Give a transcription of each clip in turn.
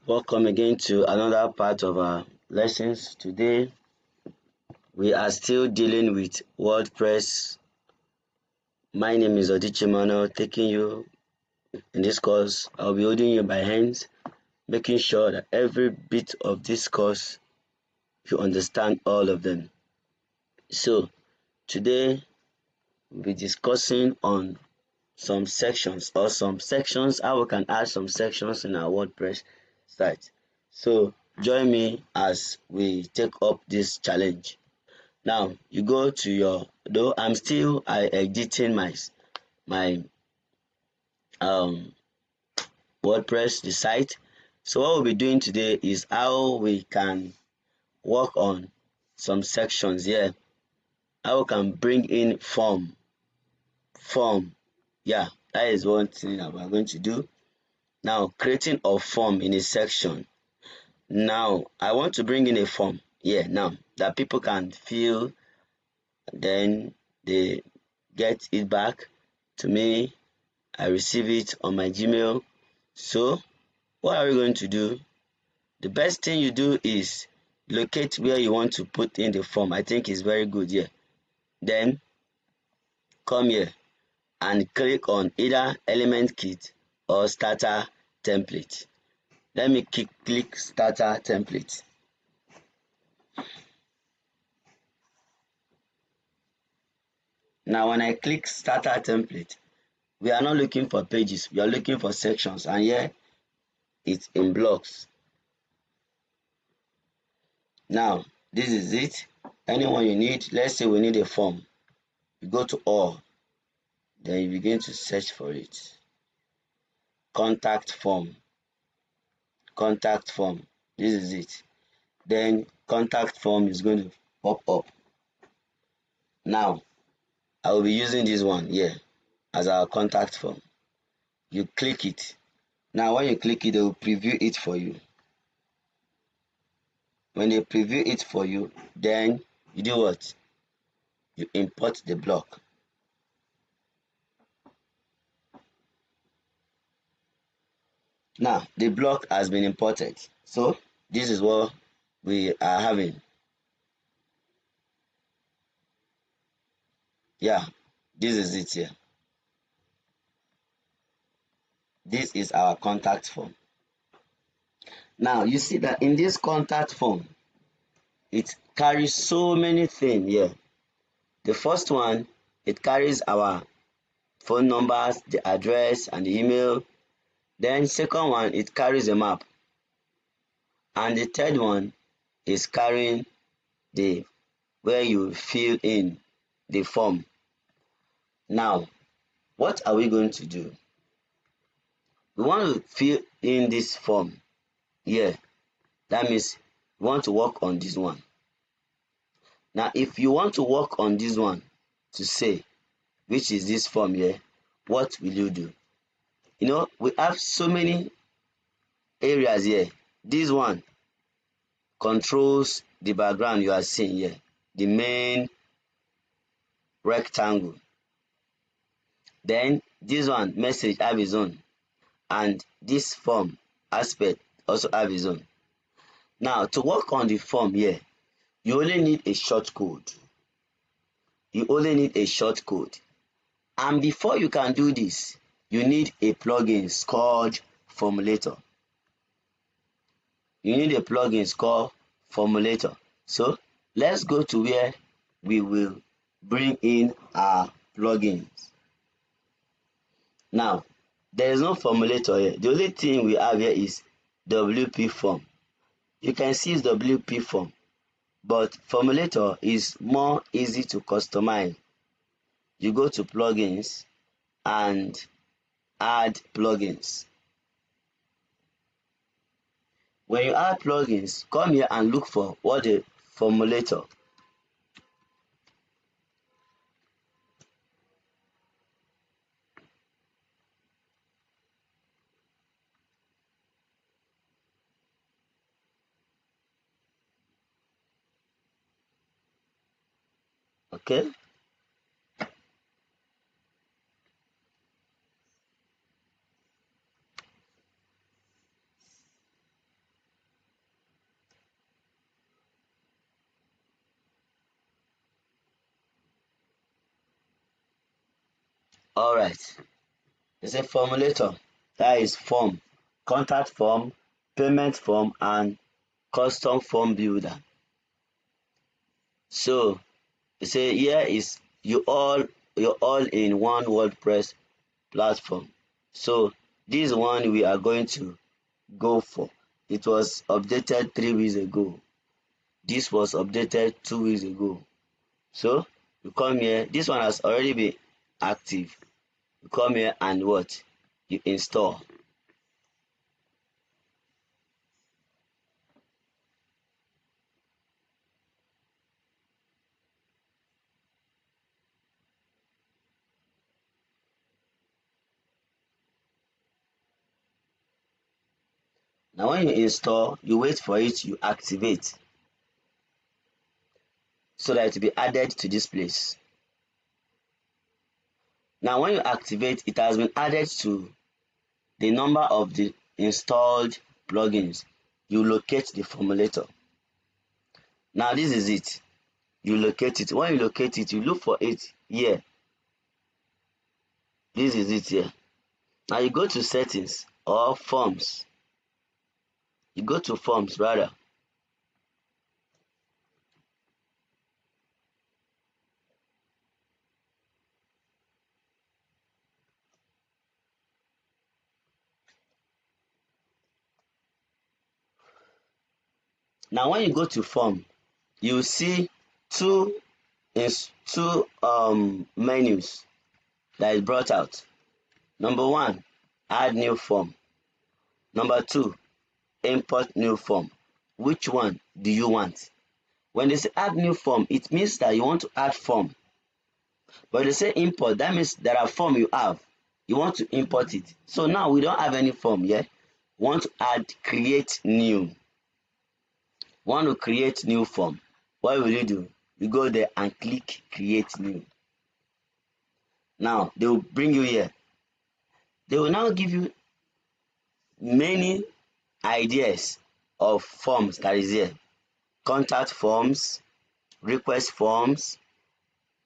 Welcome again to another part of our lessons. Today we are still dealing with WordPress. My name is Odichimano, taking you in this course. I'll be holding you by hands, making sure that every bit of this course you understand all of them. So today we'll be discussing on some sections, how we can add some sections in our WordPress site. So join me as we take up this challenge. Now you go to your, though I'm still editing my WordPress the site. So what we'll be doing today is how we can work on some sections here. How we can bring in form. Yeah, that is one thing that we're going to do. Now creating a form in a section. Now I want to bring in a form here now that people can fill, then they get it back to me. I receive it on my Gmail. So what are we going to do? The best thing you do is locate where you want to put in the form. I think it's very good here. Then come here and click on either element kit or starter template. Let me click starter template. Now when I click starter template, we are not looking for pages, we are looking for sections, and here it's in blocks. Now this is it. Anyone you need, let's say we need a form, you go to all, then you begin to search for it. Contact form, this is it. Then contact form is going to pop up. Now I will be using this one here as our contact form. You click it. Now when you click it, they will preview it for you. When they preview it for you, then you do what? You import the block. Now the block has been imported. So this is what we are having. Yeah, this is it here. This is our contact form. Now you see that in this contact form, it carries so many things here. The first one, it carries our phone numbers, the address and the email. Then second one, it carries a map. And the third one is carrying the where you fill in the form. Now, what are we going to do? We want to fill in this form here. That means we want to work on this one. Now, if you want to work on this one to say, which is this form here, what will you do? You know, we have so many areas here. This one controls the background you are seeing here, the main rectangle. Then this one, message, have its own, and this form aspect also have its own. Now to work on the form here, you only need a short code. And before you can do this, you need a plugin called formulator. So let's go to where we will bring in our plugins. Now there is no formulator here. The only thing we have here is WP form. You can see it's WP form, but formulator is more easy to customize. You go to plugins and add plugins. When you add plugins, come here and look for what the formulator. Okay. All right. It's a formulator. That is form, contact form, payment form, and custom form builder. So you say here is you're all in one WordPress platform. So this one we are going to go for. It was updated 3 weeks ago. This was updated 2 weeks ago. So you come here. This one has already been active. You come here and what? You install. Now when you install, you wait for it to activate so that it will be added to this place. Now when you activate, it has been added to the number of the installed plugins. You locate the formulator. Now this is it. You locate it. When you locate it, you look for it here. This is it here. Now you go to settings or forms. You go to forms rather. Now when you go to form, you see two menus that is brought out. Number one, add new form. Number two, import new form. Which one do you want? When they say add new form, it means that you want to add form. But they say import, that means there are form you have. You want to import it. So now we don't have any form yet. We want to add create new. Want to create new form. What will you do? You go there and click create new. Now they will bring you here. They will now give you many ideas of forms that is here. Contact forms, request forms,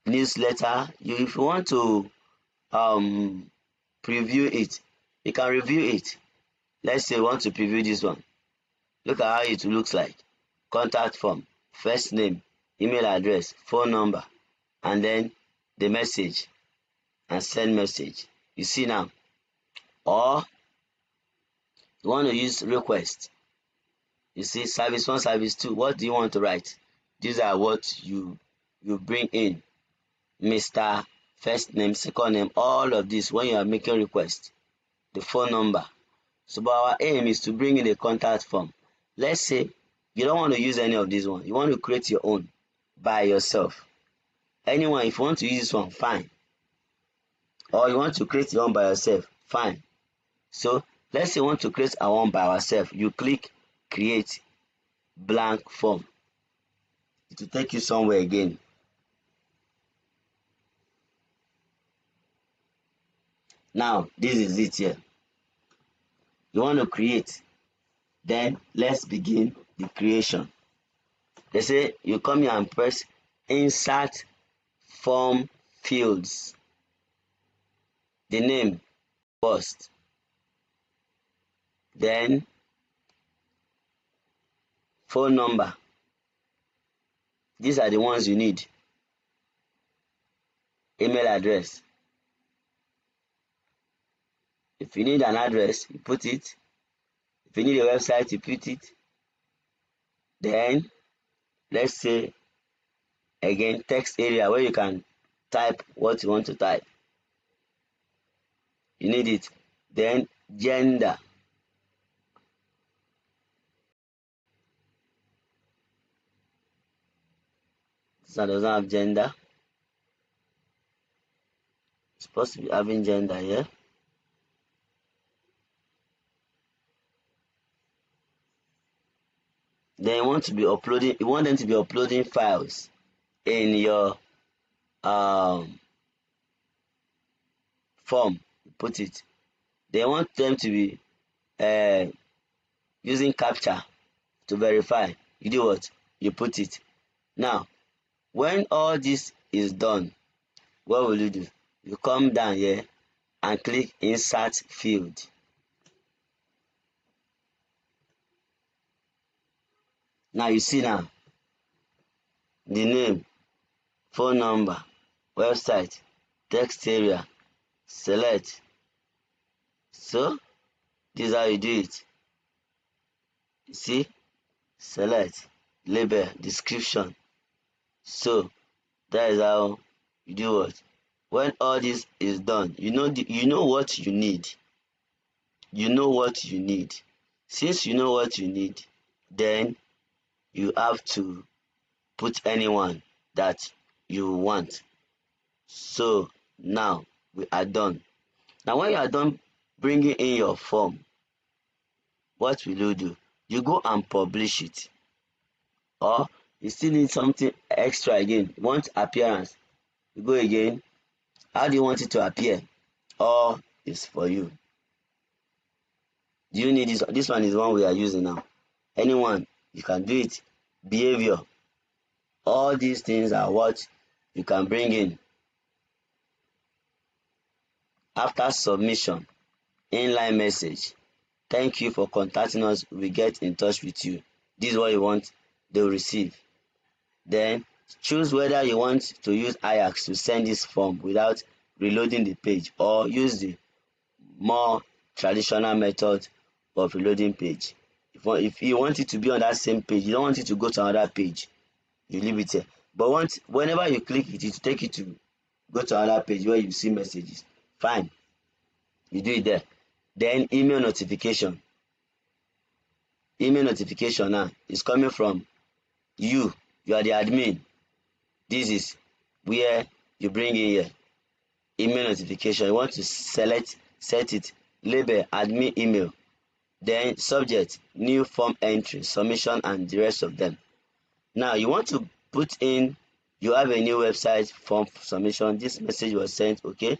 newsletter. If you want to preview it, you can review it. Let's say you want to preview this one. Look at how it looks like. Contact form, first name, email address, phone number, and then the message and send message. You see now. Or you want to use request. You see service 1, service 2. What do you want to write? These are what you bring in. Mr. First name, second name, all of this when you are making request. The phone number. So but our aim is to bring in a contact form. Let's say you don't want to use any of these ones. You want to create your own by yourself. Anyone, if you want to use this one, fine. Or you want to create your own by yourself, fine. So let's say you want to create our own by ourselves. You click create blank form. It will take you somewhere again. Now this is it here. You want to create. Then let's begin the creation. They say you come here and press insert form fields. The name first. Then phone number. These are the ones you need. Email address. If you need an address, you put it. If you need a website, you put it. Then let's say again text area where you can type what you want to type. You need it. Then gender. This one doesn't have gender. It's supposed to be having gender here. Then you want them to be uploading files in your form. You put it. They want them to be using captcha to verify. You do what? You put it. Now, when all this is done, what will you do? You come down here and click insert field. Now you see now the name, phone number, website, text area, select. So this is how you do it. You see, select, label, description. So that is how you do what. When all this is done, you know what you need. You know what you need. Since you know what you need, then you have to put anyone that you want. So now we are done. Now when you are done bringing in your form, what will you do? You go and publish it. Or you still need something extra again. You want appearance. You go again. How do you want it to appear? All is for you. Do you need this? This one is the one we are using now. Anyone, you can do it. Behavior. All these things are what you can bring in. After submission, inline message. Thank you for contacting us. We get in touch with you. This is what you want, they'll receive. Then choose whether you want to use Ajax to send this form without reloading the page, or use the more traditional method of reloading page. If you want it to be on that same page, you don't want it to go to another page, you leave it here. But whenever you click it, it will take you to go to another page where you see messages. Fine, you do it there. Then email notification. Email notification now is coming from you. You are the admin. This is where you bring in here. Email notification. You want to select, set it, label admin email. Then subject, new form entry, submission, and the rest of them. Now you want to put in, you have a new website form submission. This message was sent, okay?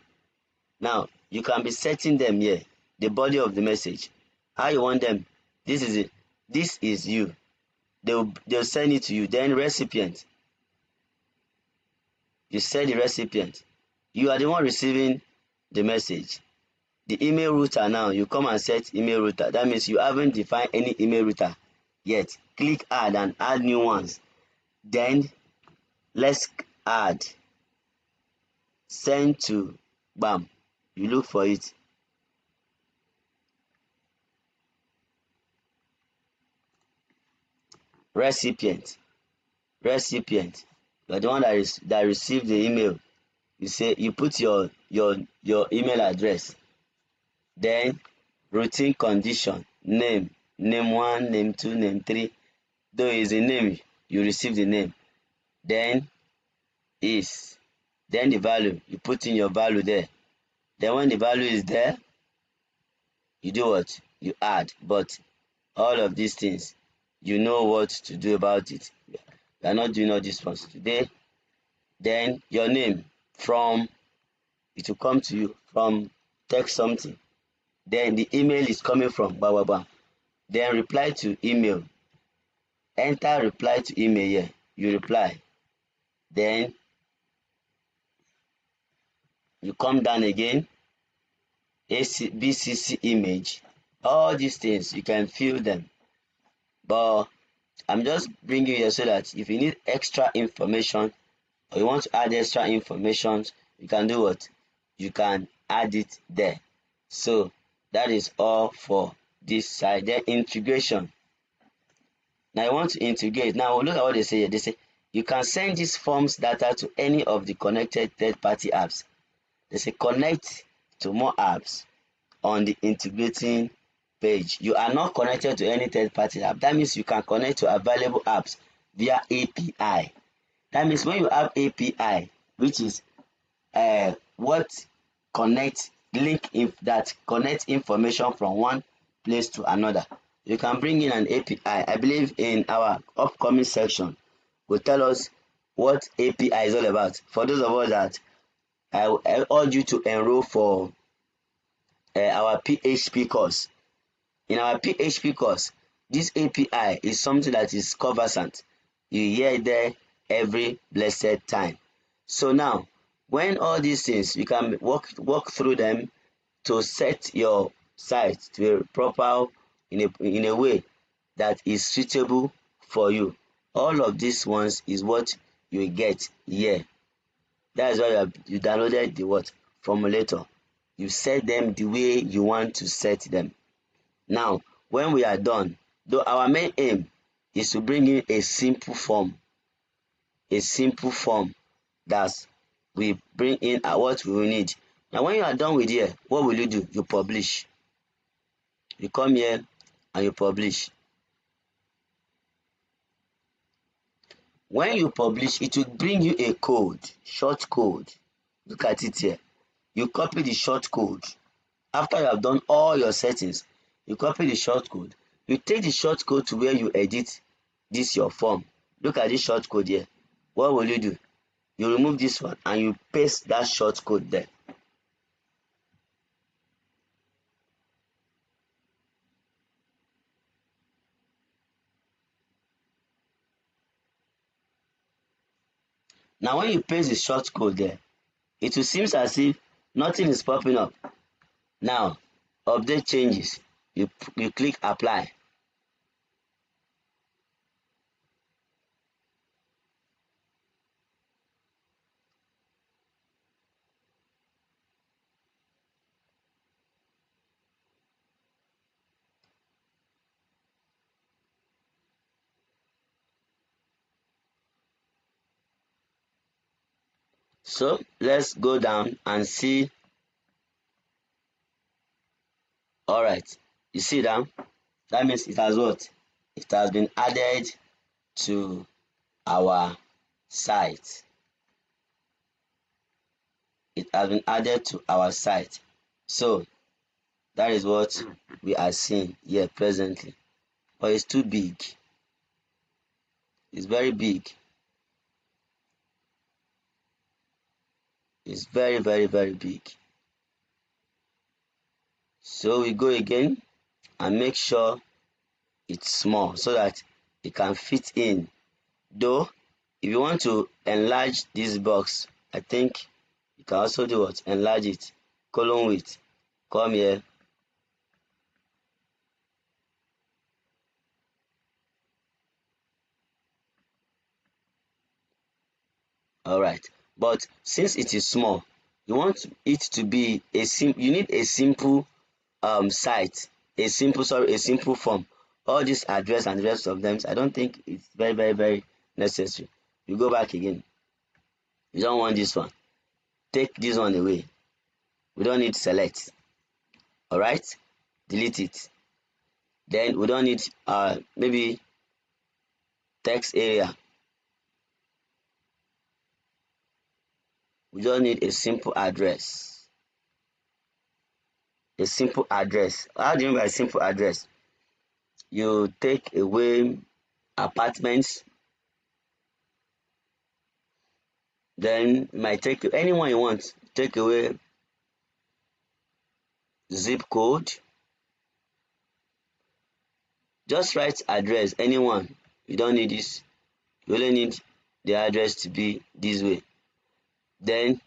Now you can be setting them here. The body of the message. How you want them? This is it. This is you. They'll send it to you. Then recipient. You set the recipient. You are the one receiving the message. The email router now, you come and set email router. That means you haven't defined any email router yet. Click add and add new ones. Then let's add. Send to, bam. You look for it. Recipient. Recipient. You are the one that received the email. You say you put your email address. Then routine condition, name 1, name 2, name 3. Though is a name, you receive the name. Then is, then the value, you put in your value there. Then when the value is there, you do what? You add. But all of these things, you know what to do about it. We are not doing all these ones today. Then your name, from, it will come to you from text something. Then the email is coming from blah blah blah. Then reply to email. Enter reply to email here. You reply. Then you come down again. BCC image. All these things you can fill them. But I'm just bringing you here so that if you need extra information or you want to add extra information, you can do what? You can add it there. So that is all for this side. Then integration. Now I want to integrate. Now look at what they say here. They say you can send these forms data to any of the connected third-party apps. They say connect to more apps on the integrating page. You are not connected to any third-party app. That means you can connect to available apps via API. That means when you have API, which is what connect link that connect information from one place to another, you can bring in an API. I believe in our upcoming section will tell us what API is all about. For those of us that I urge you to enroll for our PHP course. In our PHP course, this API is something that is conversant. You hear it there every blessed time. So now, when all these things, you can walk through them, to set your site to a proper in a way that is suitable for you. All of these ones is what you get here. That is why you downloaded the what formulator. You set them the way you want to set them. Now, when we are done, though our main aim is to bring in a simple form that we bring in what we will need. Now, when you are done with here, what will you do? You publish. You come here and you publish. When you publish, it will bring you a code, short code. Look at it here. You copy the short code. After you have done all your settings, you copy the short code. You take the short code to where you edit this your form. Look at this short code here. What will you do? You remove this one and you paste that short code there. Now when you paste the short code there, it will seem as if nothing is popping up. Now, update changes. You click apply. So let's go down and see. Alright, you see that? That means it has what? It has been added to our site. It has been added to our site. So that is what we are seeing here presently. But it's too big. It's very big. It's very, very, very big. So we go again and make sure it's small so that it can fit in. Though, if you want to enlarge this box, I think you can also do what? Enlarge it. Colon width. Come here. Alright. But since it is small, you want it to be you need a simple site, a simple form. All this address and the rest of them, I don't think it's very, very, very necessary. You go back again. You don't want this one. Take this one away. We don't need select. Alright? Delete it. Then we don't need maybe text area. We just need a simple address. A simple address. How do you mean by simple address? You take away apartments, then you might take anyone you want. Take away zip code. Just write address, anyone. You don't need this. You only need the address to be this way. Then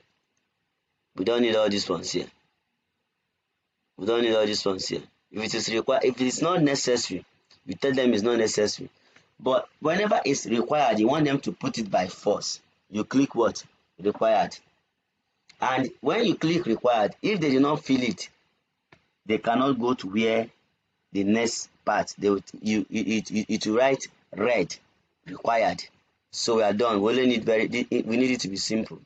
we don't need all these ones here. We don't need all these ones here. If it is required, if it is not necessary, you tell them it's not necessary. But whenever it's required, you want them to put it by force. You click what? Required. And when you click required, if they do not fill it, they cannot go to where the next part. They will, it will write red, required. So we are done. We only need we need it to be simple.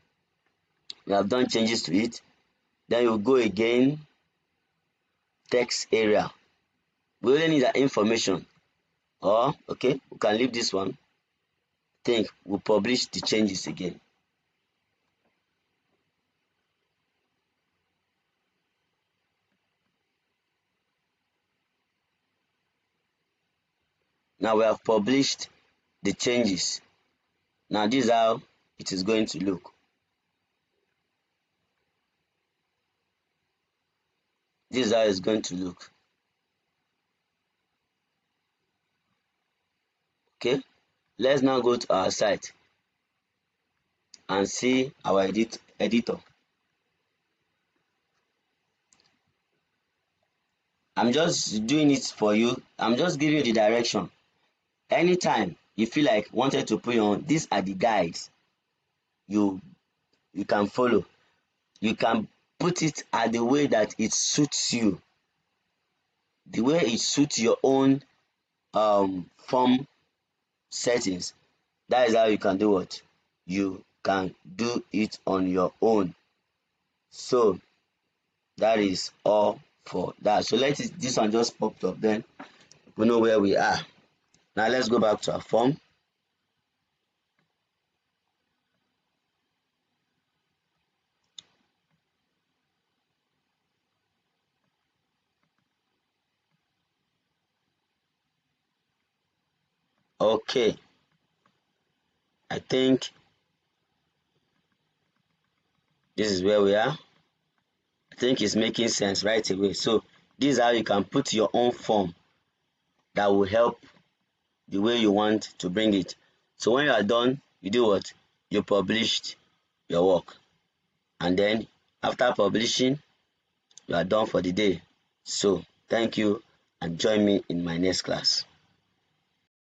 We have done changes to it. Then you go again, text area. We only need that information. Or okay, we can leave this one. Think we'll publish the changes again. Now we have published the changes. Now this is how it is going to look. This is how it's going to look. Okay, let's now go to our site and see our editor. I'm just doing it for you. I'm just giving you the direction. Anytime you feel like wanted to put on, these are the guides you you can follow. You can put it at the way that it suits you, the way it suits your own form settings. That is how you can do what? You can do it on your own. So that is all for that. So let it, this one just popped up, then we know where we are. Now let's go back to our form. Okay, I think this is where we are. I think it's making sense right away. So this is how you can put your own form that will help the way you want to bring it. So when you are done, you do what? You published your work. And then after publishing, you are done for the day. So thank you and join me in my next class.